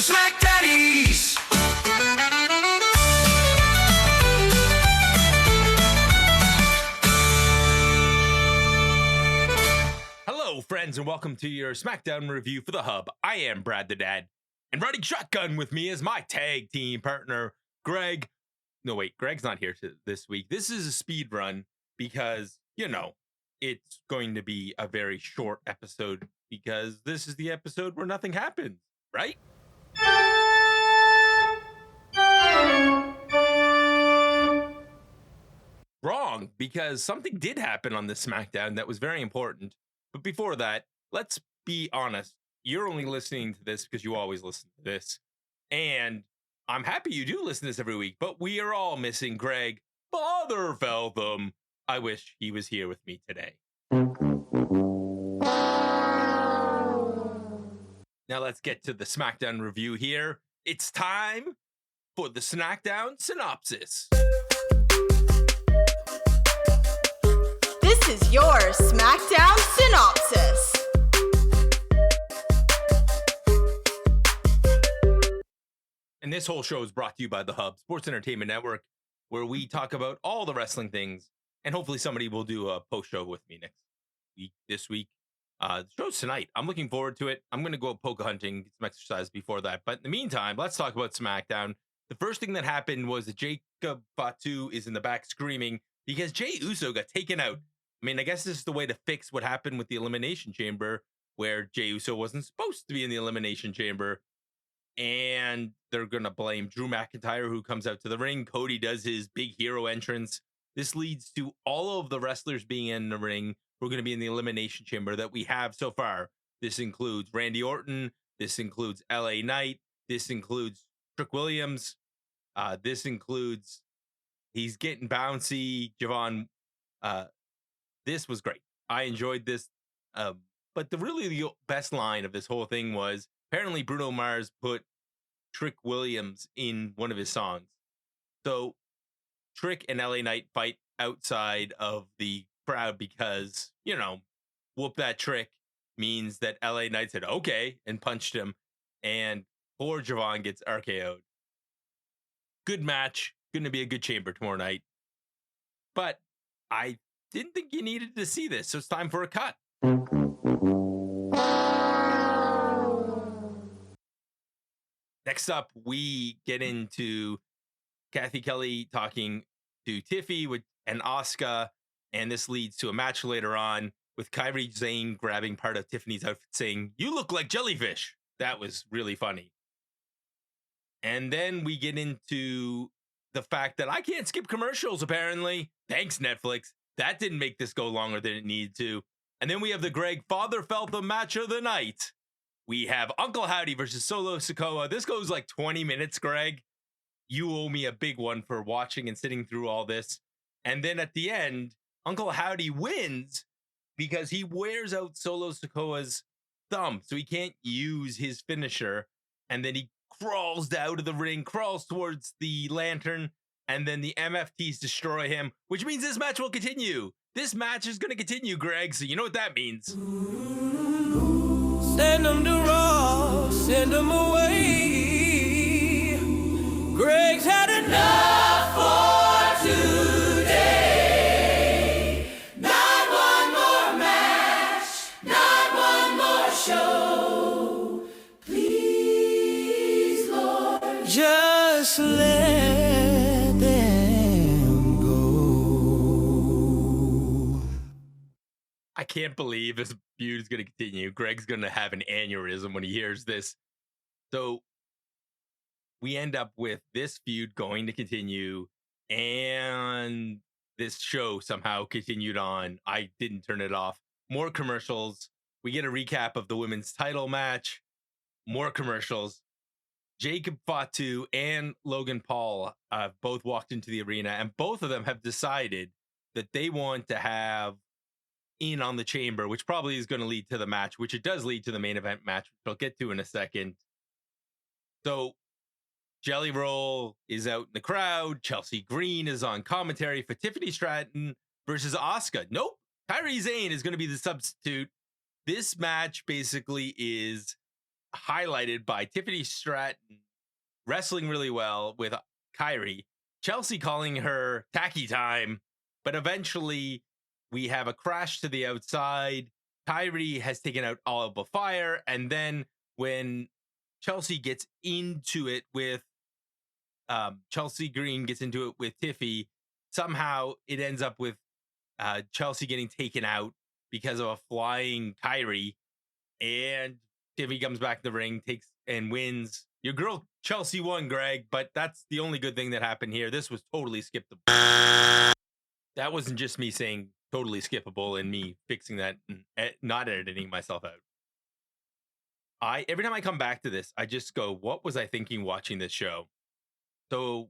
the SmackDaddies. Hello, friends, and welcome to your SmackDown review for the Hub. I am Brad the Dad, and riding shotgun with me is my tag team partner, Greg. No, wait, Greg's not here this week. This is a speed run because, you know, it's going to be a very short episode because this is the episode where nothing happens, right? Wrong, because something did happen on this SmackDown that was very important. But before that, let's be honest. You're only listening to this because you always listen to this. And I'm happy you do listen to this every week, but we are all missing Greg Father Feltham. I wish he was here with me today. Now let's get to the SmackDown review here. It's time for the SmackDown synopsis. This is your SmackDown synopsis. And this whole show is brought to you by the Hub Sports Entertainment Network, where we talk about all the wrestling things. And hopefully somebody will do a post show with me next week, this week. The show's tonight. I'm looking forward to it. I'm going to go polka hunting, get some exercise before that. But in the meantime, let's talk about SmackDown. The first thing that happened was that Jacob Fatu is in the back screaming because Jey Uso got taken out. I mean, I guess this is the way to fix what happened with the Elimination Chamber, where Jey Uso wasn't supposed to be in the Elimination Chamber. And they're going to blame Drew McIntyre, who comes out to the ring. Cody does his big hero entrance. This leads to all of the wrestlers being in the ring who are going to be in the Elimination Chamber that we have so far. This includes Randy Orton. This includes LA Knight. This includes Trick Williams. This includes, he's getting bouncy, Javon. This was great. I enjoyed this. But the best line of this whole thing was, apparently Bruno Mars put Trick Williams in one of his songs. So Trick and LA Knight fight outside of the crowd because, you know, whoop that trick means that LA Knight said, okay, and punched him. And poor Javon gets RKO'd. Good match. Going to be a good chamber tomorrow night. But I didn't think you needed to see this. So it's time for a cut. Next up, we get into Kathy Kelly talking to Tiffy and Asuka, and this leads to a match later on with Kairi Sane grabbing part of Tiffany's outfit saying, "You look like jellyfish." That was really funny. And then we get into the fact that I can't skip commercials, apparently. Thanks, Netflix. That didn't make this go longer than it needed to. And then we have the Greg Father Feltham match of the night. We have Uncle Howdy versus Solo Sikoa. This goes like 20 minutes, Greg. You owe me a big one for watching and sitting through all this. And then at the end, Uncle Howdy wins because he wears out Solo Sikoa's thumb, so he can't use his finisher. And then he crawls out of the ring, crawls towards the lantern, and then the MFTs destroy him, which means this match will continue. This match is going to continue, Greg, so you know what that means. Send them to Raw, send them away. Greg's had enough for today. Not one more match, not one more show. Please, Lord, just let them go. I can't believe this feud is going to continue. Greg's going to have an aneurysm when he hears this. So we end up with this feud going to continue, and this show somehow continued on. I didn't turn it off. More commercials. We get a recap of the women's title match. More commercials. Jacob Fatu and Logan Paul both walked into the arena, and both of them have decided that they want to have in on the chamber, which probably is going to lead to the match, which it does lead to the main event match, which I'll get to in a second. So Jelly Roll is out in the crowd. Chelsea Green is on commentary for Tiffany Stratton versus Asuka. Nope. Kairi Sane is going to be the substitute. This match basically is highlighted by Tiffany Stratton wrestling really well with Kyrie, Chelsea calling her tacky time, but eventually we have a crash to the outside. Kyrie has taken out all of the fire, and then when Chelsea gets into it with Chelsea Green gets into it with Tiffy, somehow it ends up with Chelsea getting taken out because of a flying Kyrie, and Tiffy comes back to the ring, takes and wins. Your girl Chelsea won, Greg, but that's the only good thing that happened here. This was totally skippable. That wasn't just me saying totally skippable and me fixing that and not editing myself out. Every time I come back to this, I just go, what was I thinking watching this show? So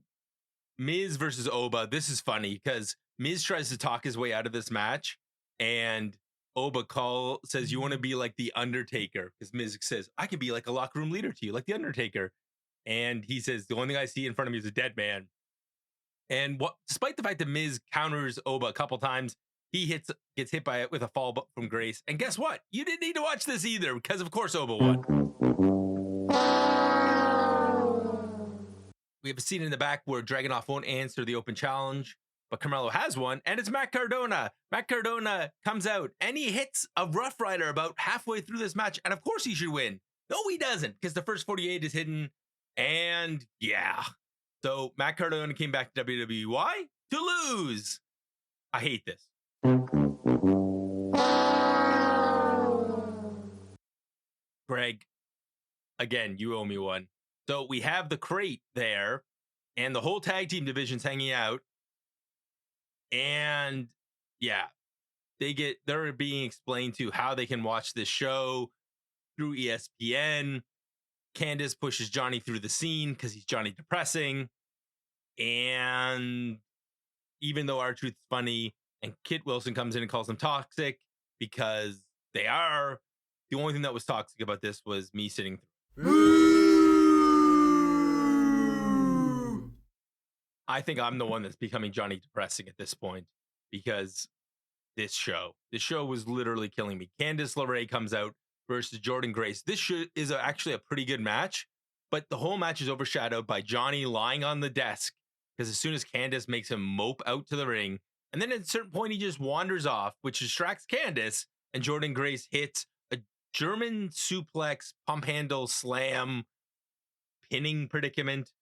Miz versus Oba, this is funny because Miz tries to talk his way out of this match, and Oba says, you want to be like the Undertaker, because Miz says, I could be like a locker room leader to you, like the Undertaker. And he says, the only thing I see in front of me is a dead man. And despite the fact that Miz counters Oba a couple times, he gets hit by it with a fall from Grace. And guess what? You didn't need to watch this either, because of course Oba won. We have a scene in the back where Dragunov won't answer the open challenge, but Carmelo has one, and it's Matt Cardona. Matt Cardona comes out, and he hits a Rough Rider about halfway through this match, and of course he should win. No, he doesn't, because the first 48 is hidden, and yeah. So Matt Cardona came back to WWE. Why? To lose. I hate this. Greg, again, you owe me one. So we have the crate there, and the whole tag team division's hanging out. And yeah, they're being explained to how they can watch this show through ESPN. Candace pushes Johnny through the scene because he's Johnny Depressing. And even though R-Truth's funny, and Kit Wilson comes in and calls them toxic because they are, the only thing that was toxic about this was me sitting through. I think I'm the one that's becoming Johnny Depressing at this point because this show was literally killing me. Candice LeRae comes out versus Jordan Grace. This is actually a pretty good match, but the whole match is overshadowed by Johnny lying on the desk because as soon as Candice makes him mope out to the ring, and then at a certain point he just wanders off, which distracts Candice, and Jordan Grace hits a German suplex, pump handle, slam, pinning predicament.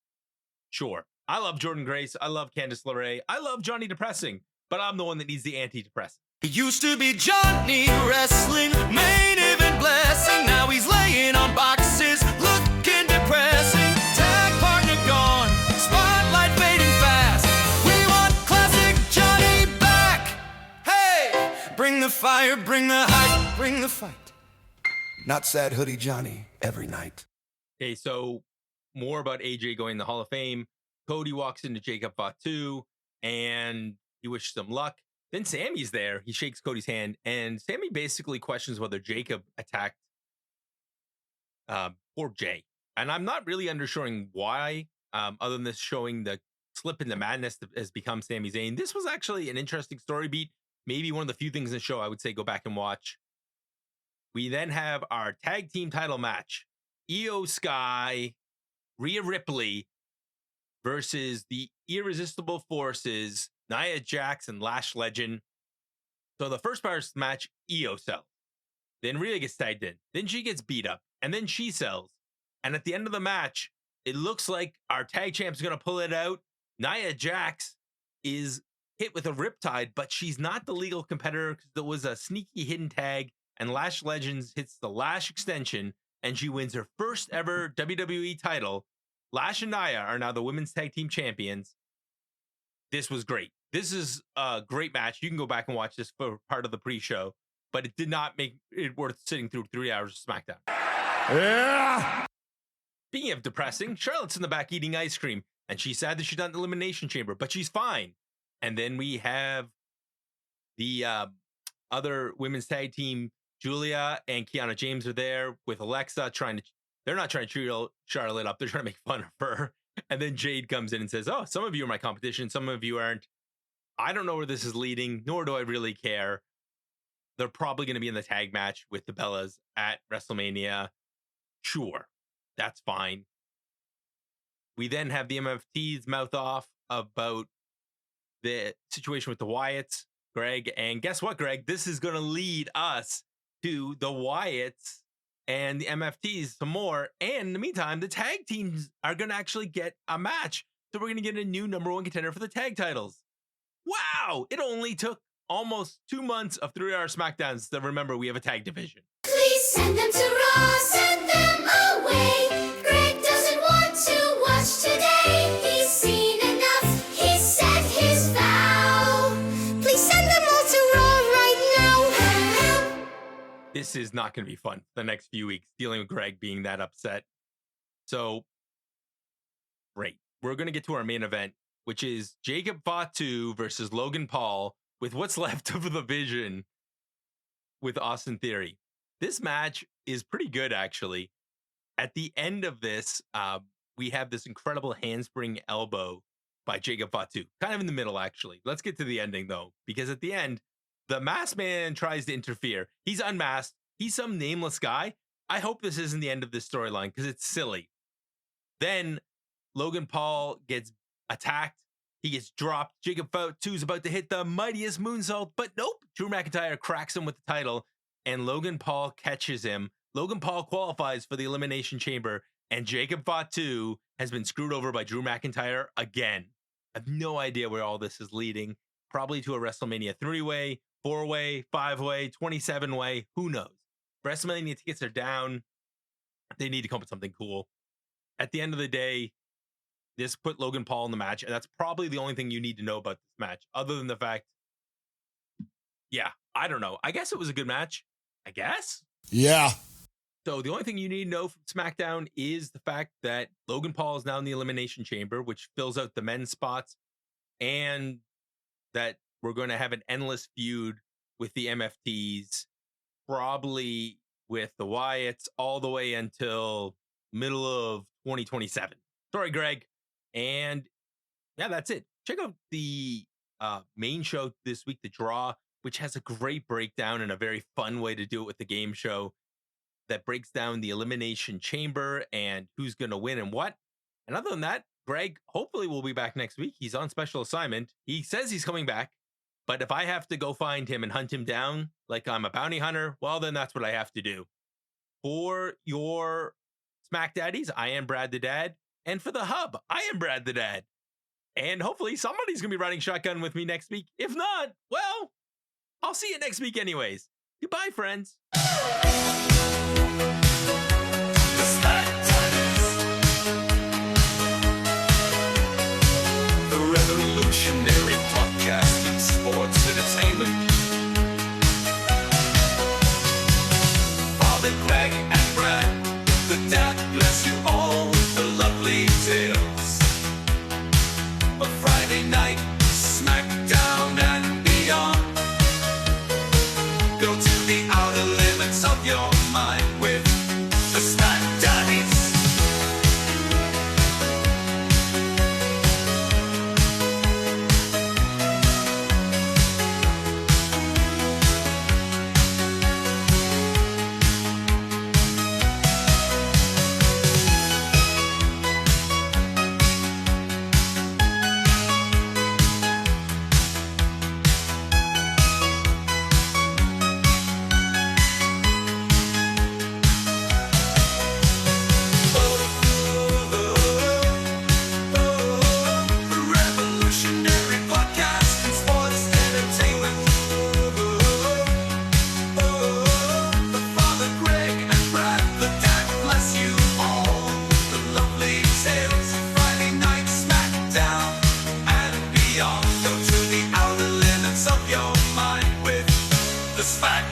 Sure. I love Jordan Grace. I love Candice LeRae. I love Johnny Depressing, but I'm the one that needs the antidepressant. He used to be Johnny Wrestling, main event blessing. Now he's laying on boxes, looking depressing. Tag partner gone, spotlight fading fast. We want classic Johnny back. Hey, bring the fire, bring the hype, bring the fight. Not sad hoodie Johnny every night. Okay, so more about AJ going to the Hall of Fame. Cody walks into Jacob Fatu and he wishes him luck. Then Sammy's there. He shakes Cody's hand, and Sammy basically questions whether Jacob attacked poor Jey. And I'm not really understanding why, other than this showing the slip into madness that has become Sami Zayn. This was actually an interesting story beat. Maybe one of the few things in the show I would say go back and watch. We then have our tag team title match. Io Sky, Rhea Ripley versus the Irresistible Forces, Nia Jax and Lash Legend. So the first part of the match, Io sells. Then Rhea gets tagged in. Then she gets beat up. And then she sells. And at the end of the match, it looks like our tag champ's going to pull it out. Nia Jax is hit with a riptide, but she's not the legal competitor because there was a sneaky hidden tag. And Lash Legends hits the Lash extension, and she wins her first ever WWE title. Lash and Nia are now the women's tag team champions. This was great. This is a great match. You can go back and watch this for part of the pre-show, but it did not make it worth sitting through 3 hours of SmackDown. Yeah. Speaking of depressing, Charlotte's in the back eating ice cream, and she's sad that she's not in the Elimination Chamber, but she's fine. And then we have the other women's tag team, Julia and Kiana James are there with Alexa they're not trying to cheer Charlotte up. They're trying to make fun of her. And then Jade comes in and says, oh, some of you are my competition. Some of you aren't. I don't know where this is leading, nor do I really care. They're probably going to be in the tag match with the Bellas at WrestleMania. Sure, that's fine. We then have the MFTs mouth off about the situation with the Wyatts, Greg. And guess what, Greg? This is going to lead us to the Wyatts and the MFTs some more. And in the meantime, the tag teams are going to actually get a match. So we're going to get a new number one contender for the tag titles. Wow. It only took almost 2 months of 3-hour SmackDowns to remember we have a tag division. Please send them to Raw, send them away. Greg doesn't want to watch today. He's seen enough, he said his vow. Please send them all to Raw right now. This is not going to be fun the next few weeks, dealing with Greg being that upset. So, great. We're going to get to our main event, which is Jacob Fatu versus Logan Paul with what's left of the division with Austin Theory. This match is pretty good, actually. At the end of this, we have this incredible handspring elbow by Jacob Fatu. Kind of in the middle, actually. Let's get to the ending, though, because at the end, the masked man tries to interfere. He's unmasked. He's some nameless guy. I hope this isn't the end of this storyline because it's silly. Then Logan Paul gets attacked. He gets dropped. Jacob Fatu is about to hit the mightiest moonsault, but nope. Drew McIntyre cracks him with the title, and Logan Paul catches him. Logan Paul qualifies for the Elimination Chamber, and Jacob Fatu has been screwed over by Drew McIntyre again. I have no idea where all this is leading. Probably to a WrestleMania 3-way, 4-way, 5-way, 27-way. Who knows? WrestleMania tickets are down. They need to come up with something cool. At the end of the day, this put Logan Paul in the match, and that's probably the only thing you need to know about this match, other than the fact, yeah, I don't know. I guess it was a good match. I guess? Yeah. So the only thing you need to know from SmackDown is the fact that Logan Paul is now in the Elimination Chamber, which fills out the men's spots, and that we're going to have an endless feud with the MFTs, probably with the Wyatts all the way until middle of 2027. Sorry, Greg. And yeah, that's it. Check out the main show this week, The Draw, which has a great breakdown and a very fun way to do it with the game show that breaks down the Elimination Chamber and who's going to win and what. And other than that, Greg hopefully will be back next week. He's on special assignment. He says he's coming back, but if I have to go find him and hunt him down like I'm a bounty hunter, well, then that's what I have to do. For your SmackDaddies, I am Brad the Dad. And for the Hub, I am Brad the Dad. And hopefully somebody's going to be riding shotgun with me next week. If not, well, I'll see you next week anyways. Goodbye, friends. The revolutionary podcast in sports entertainment. Father Greg and Brad, the dad bless you all with the lovely tales of Friday night, SmackDown and beyond. Go to the outer limits of your mind with the SmackDaddies. Go to the outer limits of your mind with the SmackDaddies.